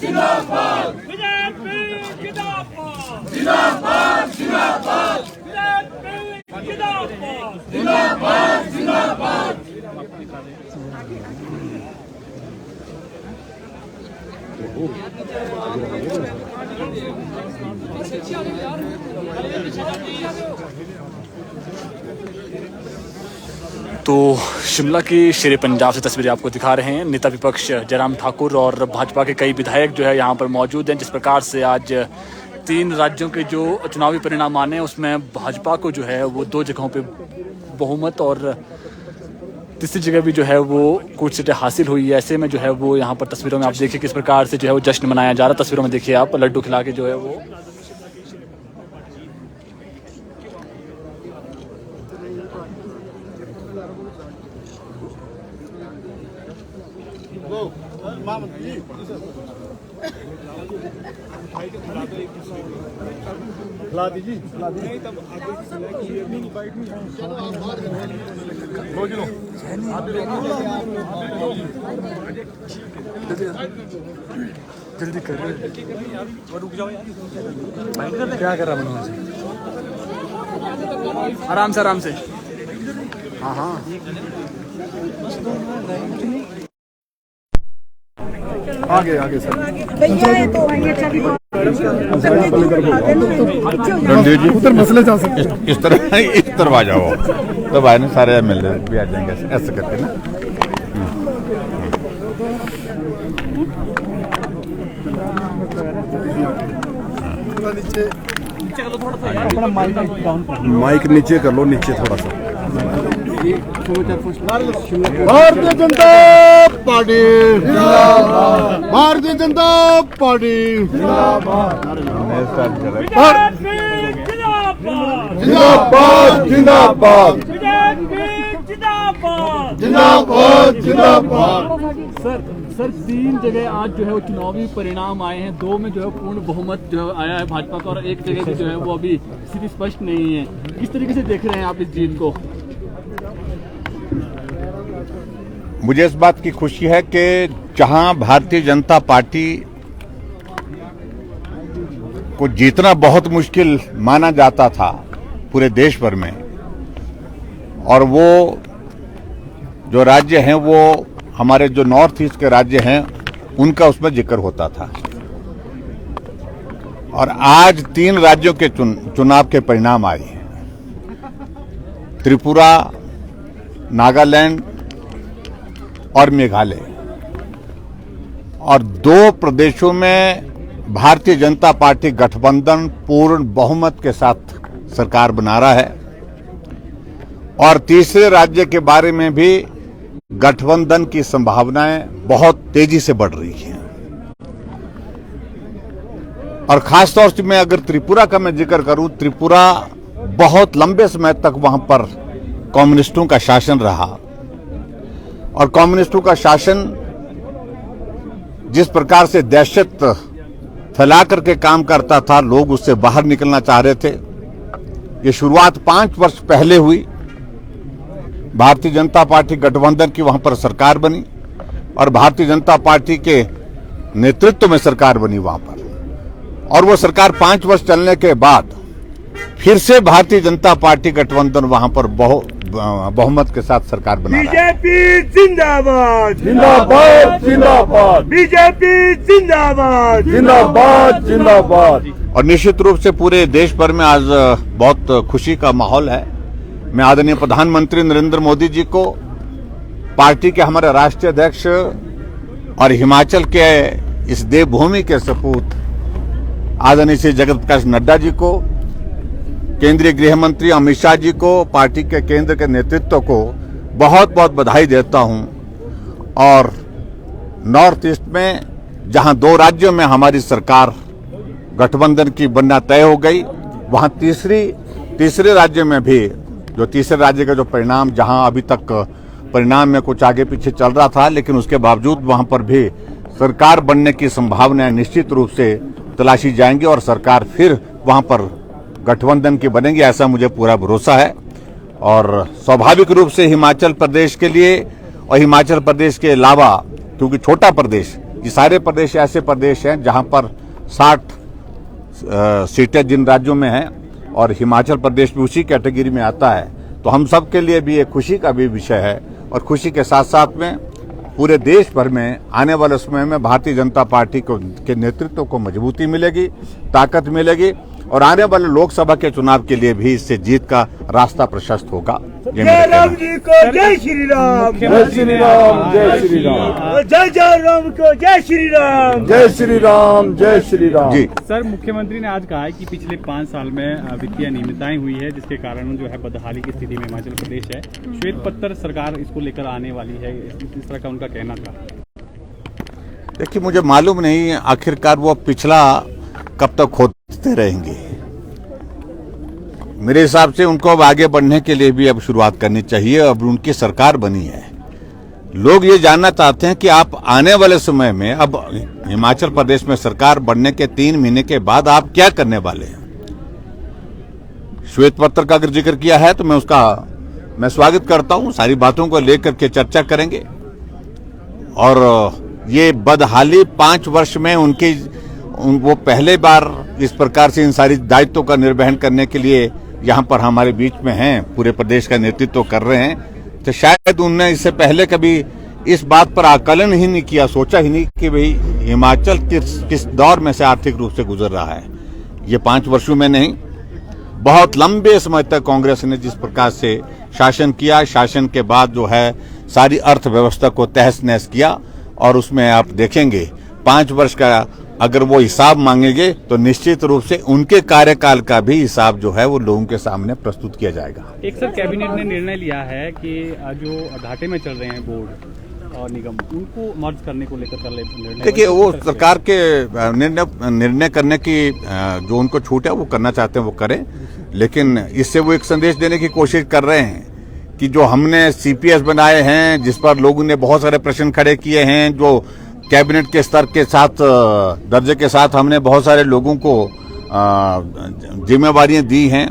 जिंदाबाद बीजेपी जिंदाबाद जिंदाबाद जिंदाबाद बीजेपी जिंदाबाद जिंदाबाद जिंदाबाद तो शिमला की शेर पंजाब से तस्वीरें आपको दिखा रहे हैं। नेता विपक्ष जयराम ठाकुर और भाजपा के कई विधायक जो है यहाँ पर मौजूद हैं। जिस प्रकार से आज 3 राज्यों के जो चुनावी परिणाम आने हैं उसमें भाजपा को जो है वो 2 जगहों पे बहुमत और तीसरी जगह भी जो है वो कुछ सीटें हासिल हुई है। ऐसे में जो है वो यहाँ पर तस्वीरों में आप देखिए किस प्रकार से जो है वो जश्न मनाया जा रहा है। तस्वीरों में देखिए आप लड्डू खिला के जो है वो खिला दीजिए जल्दी कर रहे रुक जाओ यार। क्या कर रहा मनोज? आराम से हाँ हाँ आगे सर रणधीर जी उधर मसले जा सकते हैं। इस तरफ आ जाओ तो भाई ने सारे मिल भी आ जाएंगे ऐसे करके ना। माइक नीचे कर लो, नीचे थोड़ा सा। भारतीय जनता पार्टी भारतीय जनता पार्टी जिंदाबाद जिंदाबाद जिंदाबाद जिंदाबाद। सर 3 जगह आज जो है वो चुनावी परिणाम आए हैं। 2 में जो है पूर्ण बहुमत जो है आया है भाजपा का और 1 जगह जो है वो अभी स्थिति स्पष्ट नहीं है। किस तरीके से देख रहे हैं आप इस जीत को? मुझे इस बात की खुशी है कि जहां भारतीय जनता पार्टी को जीतना बहुत मुश्किल माना जाता था पूरे देश भर में, और वो जो राज्य हैं वो हमारे जो नॉर्थ ईस्ट के राज्य हैं उनका उसमें जिक्र होता था। और आज 3 राज्यों के चुनाव के परिणाम आए हैं। त्रिपुरा, नागालैंड और मेघालय, और 2 प्रदेशों में भारतीय जनता पार्टी गठबंधन पूर्ण बहुमत के साथ सरकार बना रहा है, और तीसरे राज्य के बारे में भी गठबंधन की संभावनाएं बहुत तेजी से बढ़ रही हैं। और खासतौर से मैं अगर त्रिपुरा का मैं जिक्र करूं, त्रिपुरा बहुत लंबे समय तक वहां पर कम्युनिस्टों का शासन रहा, और कम्युनिस्टों का शासन जिस प्रकार से दहशत फैला करके काम करता था, लोग उससे बाहर निकलना चाह रहे थे। ये शुरुआत 5 वर्ष पहले हुई। भारतीय जनता पार्टी गठबंधन की वहां पर सरकार बनी और भारतीय जनता पार्टी के नेतृत्व में सरकार बनी वहां पर, और वो सरकार 5 वर्ष चलने के बाद फिर से भारतीय जनता पार्टी गठबंधन वहां पर बहुमत के साथ सरकार बना रहा है। बीजेपी जिंदाबाद जिंदाबाद जिंदाबाद बीजेपी जिंदाबाद जिंदाबाद जिंदाबाद। और निश्चित रूप से पूरे देश भर में आज बहुत खुशी का माहौल है। मैं आदरणीय प्रधानमंत्री नरेंद्र मोदी जी को, पार्टी के हमारे राष्ट्रीय अध्यक्ष और हिमाचल के इस देवभूमि के सपूत आदरणीय श्री जगत प्रकाश नड्डा जी को, केंद्रीय गृह मंत्री अमित शाह जी को, पार्टी के केंद्र के नेतृत्व को बहुत बहुत बधाई देता हूं। और नॉर्थ ईस्ट में जहां 2 राज्यों में हमारी सरकार गठबंधन की बनना तय हो गई, वहां तीसरे राज्य में भी जो तीसरे राज्य का जो परिणाम, जहां अभी तक परिणाम में कुछ आगे पीछे चल रहा था, लेकिन उसके बावजूद वहां पर भी सरकार बनने की संभावनाएं निश्चित रूप से तलाशी जाएंगी और सरकार फिर वहां पर गठबंधन की बनेगी, ऐसा मुझे पूरा भरोसा है। और स्वाभाविक रूप से हिमाचल प्रदेश के लिए और हिमाचल प्रदेश के अलावा, क्योंकि छोटा प्रदेश ये सारे प्रदेश ऐसे प्रदेश हैं जहां पर 60 सीटें जिन राज्यों में हैं और हिमाचल प्रदेश भी उसी कैटेगरी में आता है। तो हम सब के लिए भी एक खुशी का भी विषय है और खुशी के साथ साथ में पूरे देश भर में आने वाले समय में भारतीय जनता पार्टी के नेतृत्व को मजबूती मिलेगी, ताकत मिलेगी और आने वाले लोकसभा के चुनाव के लिए भी इससे जीत का रास्ता प्रशस्त होगा। ये मेरा जय कहना राम है। जी को जय श्री राम। जय श्री राम, जय श्री राम, जय जय राम को जय श्री राम। जय श्री राम, जय श्री राम। जी सर, मुख्यमंत्री ने आज कहा है कि पिछले 5 साल में वित्तीय अनियमितताएं हुई है, जिसके कारण जो है बदहाली की स्थिति में हिमाचल प्रदेश है। श्वेत पत्र सरकार इसको लेकर आने वाली है, इस तरह का उनका कहना था। देखिए, मुझे मालूम नहीं आखिरकार वो पिछला कब तक खोदते रहेंगे। मेरे हिसाब से उनको अब आगे बढ़ने के लिए भी अब शुरुआत करनी चाहिए। अब उनकी सरकार बनी है, लोग ये जानना चाहते हैं कि आप आने वाले समय में अब हिमाचल प्रदेश में सरकार बनने के 3 महीने के बाद आप क्या करने वाले हैं। श्वेत पत्र का अगर जिक्र किया है तो मैं स्वागत करता हूं, सारी बातों को लेकर के चर्चा करेंगे। और ये बदहाली 5 वर्ष में वो पहले बार इस प्रकार से इन सारी दायित्वों का निर्वहन करने के लिए यहाँ पर हमारे बीच में हैं, पूरे प्रदेश का नेतृत्व कर रहे हैं। तो शायद उनने इससे पहले कभी इस बात पर आकलन ही नहीं किया, सोचा ही नहीं कि भाई हिमाचल किस दौर में से आर्थिक रूप से गुजर रहा है। ये 5 वर्षों में नहीं, बहुत लंबे समय तक कांग्रेस ने जिस प्रकार से शासन किया, शासन के बाद जो है सारी अर्थव्यवस्था को तहस नहस किया। और उसमें आप देखेंगे 5 वर्ष का अगर वो हिसाब मांगेंगे तो निश्चित रूप से उनके कार्यकाल का भी हिसाब जो है वो लोगों के सामने प्रस्तुत किया जाएगा। एक सर, कैबिनेट ने निर्णय लिया है कि जो घाटे में चल रहे हैं बोर्ड और निगम, उनको मर्ज करने को लेकर निर्णय। देखिए, वो सरकार के निर्णय करने की जो उनको छूट है वो करना चाहते हैं वो करें, लेकिन इससे वो एक संदेश देने की कोशिश कर रहे हैं कि जो हमने सीपीएस बनाए हैं, जिस पर लोगों ने बहुत सारे प्रश्न खड़े किए हैं, जो कैबिनेट के स्तर के साथ दर्जे के साथ हमने बहुत सारे लोगों को जिम्मेवारियां दी हैं,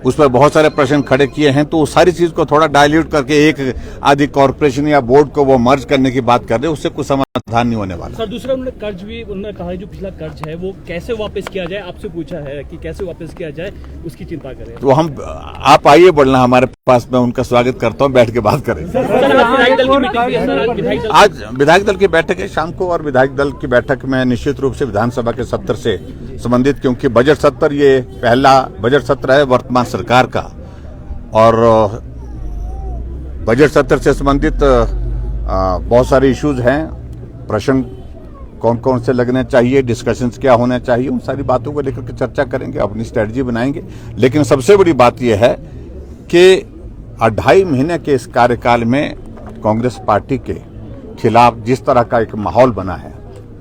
उस पर बहुत सारे प्रश्न खड़े किए हैं। तो उस सारी चीज को थोड़ा डाइल्यूट करके एक आदि कॉर्पोरेशन या बोर्ड को वो मर्ज करने की बात कर रहे हैं, उससे कुछ समाधान नहीं होने वाला। सर, दूसरा उन्होंने कर्ज भी उन्होंने कहा है जो पिछला कर्ज है वो कैसे वापस किया जाए, आपसे पूछा है कि कैसे वापस किया जाए, उसकी चिंता करें। तो आप आइए बढ़ना हमारे पास, मैं उनका स्वागत करता हूँ, बैठ के बात करें। आज विधायक दल की बैठक है शाम को, और विधायक दल की बैठक में निश्चित रूप से विधानसभा के सत्र से संबंधित, क्योंकि बजट सत्र ये पहला बजट सत्र है वर्तमान सरकार का, और बजट सत्र से संबंधित बहुत सारे इश्यूज हैं, प्रश्न कौन कौन से लगने चाहिए, डिस्कशंस क्या होने चाहिए, उन सारी बातों को लेकर के चर्चा करेंगे, अपनी स्ट्रेटजी बनाएंगे। लेकिन सबसे बड़ी बात यह है कि 2.5 महीने के इस कार्यकाल में कांग्रेस पार्टी के खिलाफ जिस तरह का एक माहौल बना है,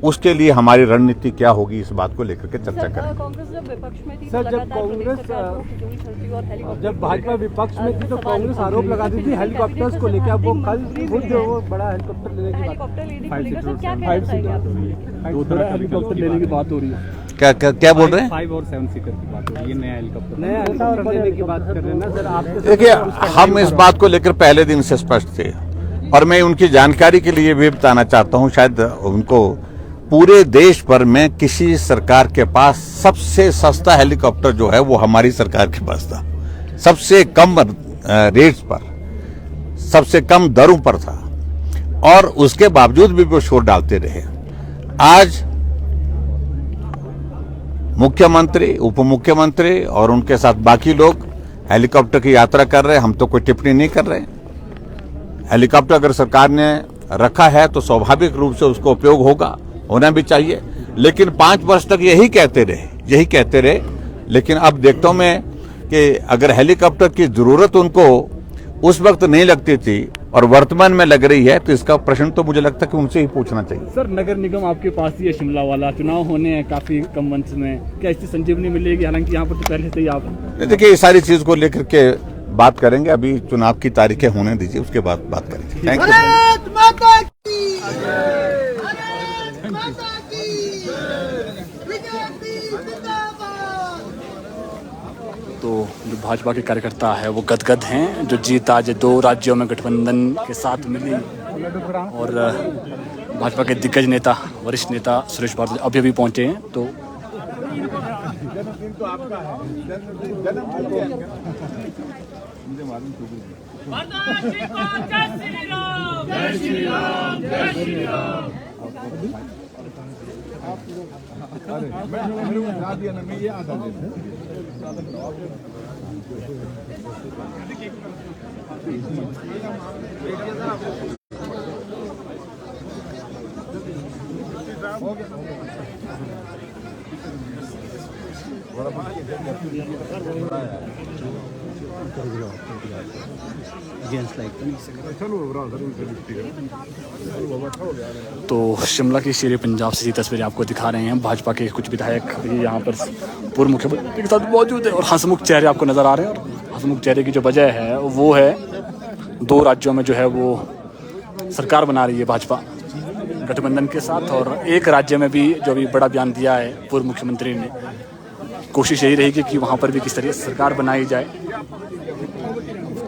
उसके लिए हमारी रणनीति क्या होगी, इस बात को लेकर के चर्चा करें। कांग्रेस जब विपक्ष में थी, सर, जब भाजपा विपक्ष में थी तो कांग्रेस आरोप लगाती थी हेलीकॉप्टर्स को लेकर। अब वो कल खुद जो वो बड़ा हेलीकॉप्टर लेने की हेलीकॉप्टर लेने की बात हो रही है। क्या बोल रहे हैं? 5 और 7 सीटर की बात हो रही है, नया हेलीकॉप्टर लेने की बात कर रहे हैं ना सर आप। देखिए, हम इस बात को लेकर पहले दिन से स्पष्ट थे, और मैं उनकी जानकारी के लिए भी बताना चाहता हूं, शायद उनको पूरे देश भर में किसी सरकार के पास सबसे सस्ता हेलीकॉप्टर जो है वो हमारी सरकार के पास था, सबसे कम रेट्स पर, सबसे कम दरों पर था, और उसके बावजूद भी वो शोर डालते रहे। आज मुख्यमंत्री, उप मुख्यमंत्री और उनके साथ बाकी लोग हेलीकॉप्टर की यात्रा कर रहे हैं, हम तो कोई टिप्पणी नहीं कर रहे। हेलीकॉप्टर अगर सरकार ने रखा है तो स्वाभाविक रूप से उसका उपयोग होना भी चाहिए, लेकिन 5 वर्ष तक यही कहते रहे। लेकिन अब देखता हूं मैं कि अगर हेलीकॉप्टर की जरूरत उनको उस वक्त नहीं लगती थी और वर्तमान में लग रही है, तो इसका प्रश्न तो मुझे लगता है कि उनसे ही पूछना चाहिए। सर, नगर निगम आपके पास ही है, शिमला वाला चुनाव होने हैं काफी कम मंच में, क्या इससे संजीवनी मिलेगी? हालांकि यहाँ पर तो पहले से ही आप देखिए, ये सारी चीज को लेकर के बात करेंगे, अभी चुनाव की तारीखें होने दीजिए, उसके बाद बात करेंगे। Thank you. तो जो भाजपा के कार्यकर्ता है वो गदगद हैं, जो जीत आज 2 राज्यों में गठबंधन के साथ मिली, और भाजपा के दिग्गज नेता, वरिष्ठ नेता सुरेश भारद्वाज अभी अभी पहुंचे हैं। तो तो शिमला की शेर पंजाब से ये तस्वीरें आपको दिखा रहे हैं। भाजपा के कुछ विधायक भी यहाँ पर पूर्व मुख्यमंत्री के साथ मौजूद है और हंसमुख चेहरे आपको नजर आ रहे हैं। और हंसमुख चेहरे की जो वजह है वो है 2 राज्यों में जो है वो सरकार बना रही है भाजपा गठबंधन के साथ, और एक राज्य में भी जो अभी बड़ा बयान दिया है पूर्व मुख्यमंत्री ने, कोशिश यही रहेगी कि वहाँ पर भी किस तरह से सरकार बनाई जाए।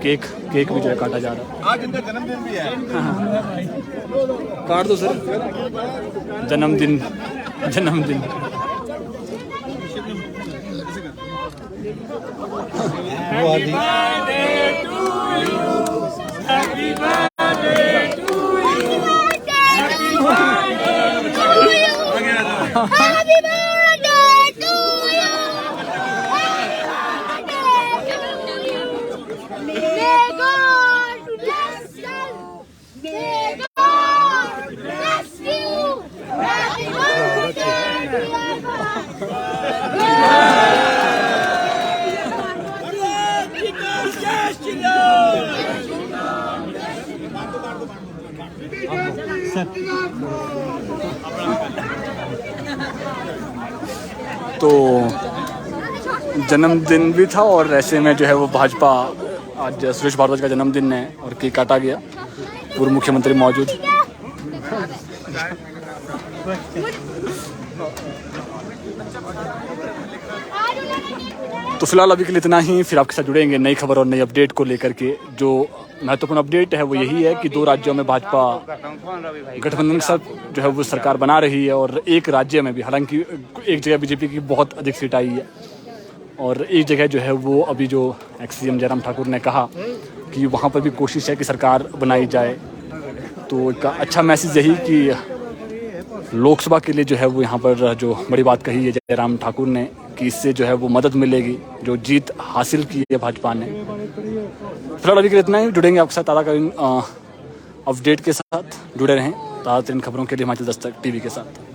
केक भी जो है काटा जा रहा है। आज इनका जन्मदिन भी है। काट दो सर, जन्मदिन। तो जन्मदिन भी था और ऐसे में जो है वो भाजपा, आज सुरेश भारद्वाज का जन्मदिन है और केक काटा गया, पूर्व मुख्यमंत्री मौजूद। तो फिलहाल अभी के लिए इतना ही, फिर आपके साथ जुड़ेंगे नई खबर और नई अपडेट को लेकर के। जो महत्वपूर्ण अपडेट है वो यही है कि 2 राज्यों में भाजपा गठबंधन के साथ जो है वो सरकार बना रही है, और एक राज्य में भी, हालांकि एक जगह बीजेपी की बहुत अधिक सीट आई है और एक जगह जो है वो अभी जो एक्स-सीएम जयराम ठाकुर ने कहा कि वहाँ पर भी कोशिश है कि सरकार बनाई जाए। तो एक अच्छा मैसेज यही कि लोकसभा के लिए जो है वो यहाँ पर जो बड़ी बात कही है जयराम ठाकुर ने कि इससे जो है वो मदद मिलेगी, जो जीत हासिल की है भाजपा ने। फिलहाल अभी के लिए इतना ही, जुड़ेंगे आपके साथ ताज़ा अपडेट के साथ। जुड़े रहें ताज़ा तरीन खबरों के लिए हिमाचल दस्तक टीवी के साथ।